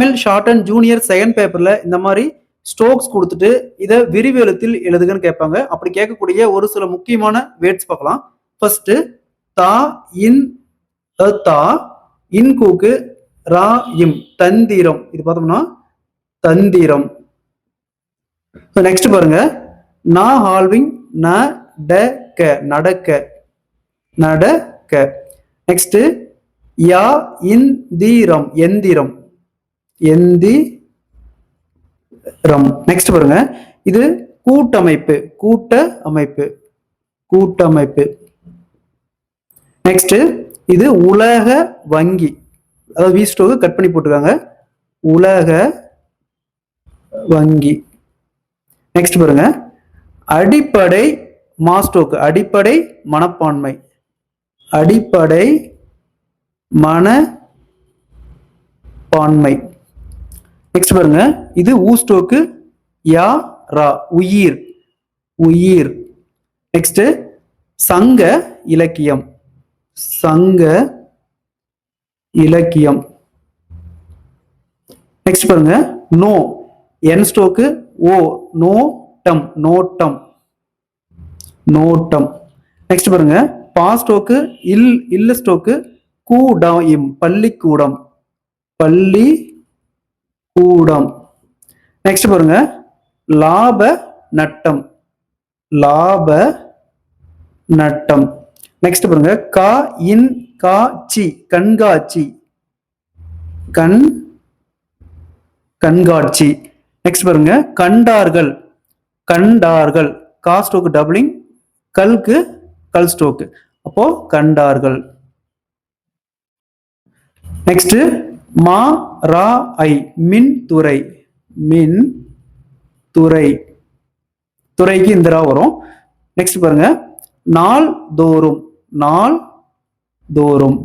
Tamil short and junior second பேப்பர்ல இந்த மாதிரி ஸ்ட்ரோக்ஸ் கொடுத்துட்டு இதை விரிவு எழுத்தில் எழுதுகன்னு கேட்பாங்க. அப்படி கேட்கக்கூடிய ஒரு சில முக்கியமான வேர்ட்ஸ் பார்க்கலாம். ஃபர்ஸ்ட் தா இன் தா இன்கூக்கு ரா இம் தந்திரம். இது பார்த்தோம்னா தந்திரம். நெக்ஸ்ட் பாருங்க நா ஹால்விங் ந ட க நடக்க நடக்க. நெக்ஸ்ட் யா இந்திரம் எந்திரம் எந்திரம். நெக்ஸ்ட் பாருங்க இது கூட்டமைப்பு கூட்ட அமைப்பு கூட்டமைப்பு. நெக்ஸ்ட் இது உலக வங்கி, அதாவது வி ஸ்டோக்கு கட் பண்ணி போட்டுருக்காங்க உலக வங்கி. நெக்ஸ்ட் பாருங்க அடிப்படை மாஸ்டோக்கு அடிப்படை மனப்பான்மை அடிப்படை மனப்பான்மை. நெக்ஸ்ட் பாருங்க இது ஊஸ்டோக்கு யா ரா உயிர் உயிர். நெக்ஸ்ட் சங்க இலக்கியம் சங்க இலக்கியம். நெக்ஸ்ட் பாருங்க நோ என் ஸ்டோக்கு ஓ நோட்டம் நோட்டம் நோட்டம். நெக்ஸ்ட் பாருங்க பாஸ்டோக்கு இல்ல ஸ்டோக்கு கூடம் பள்ளிக்கூடம் பள்ளி கூடம். நெக்ஸ்ட் பாருங்க லாப நட்டம் லாப நட்டம். நெக்ஸ்ட் பாருங்க கா இன் காட்சி கண்காட்சி கண்காட்சி. நெக்ஸ்ட் பாருங்க கண்டார்கள் கண்டார்கள் கா ஸ்டோக்கு டபுளிங் கல்க்கு கல் ஸ்டோக்கு அப்போ கண்டார்கள். நெக்ஸ்ட் மா ரா ஐ மின் துறை மின் துறை துறைக்கு இந்த ரா வரும். நெக்ஸ்ட் பாருங்க நாள் தோறும் நாள் தோறும்.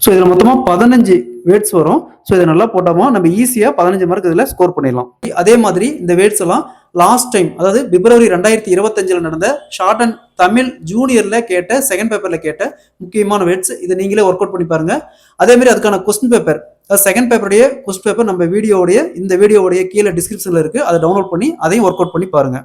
ஸோ இதில் மொத்தமாக 15 வேர்ட்ஸ் வரும். ஸோ இதை நல்லா போட்டோமா நம்ம ஈஸியாக 15 மார்க் இதில் ஸ்கோர் பண்ணிடலாம். அதே மாதிரி இந்த வேர்ட்ஸ் எல்லாம் லாஸ்ட் டைம் அதாவது பிப்ரவரி 2025 நடந்த ஷார்ட் அண்ட் தமிழ் ஜூனியர்ல கேட்ட செகண்ட் பேப்பர்ல கேட்ட முக்கியமான வேர்ட்ஸ். இதை நீங்களே ஒர்க் அவுட் பண்ணி பாருங்க. அதே மாதிரி அதுக்கான கொஸ்டின் பேப்பர் செகண்ட் பேப்பருடைய கொஸ்டின் பேப்பர் நம்ம இந்த வீடியோடைய கீழே டிஸ்கிரிப்ஷன்ல இருக்கு. அதை டவுன்லோட் பண்ணி அதையும் ஒர்க் அவுட் பண்ணி பாருங்க.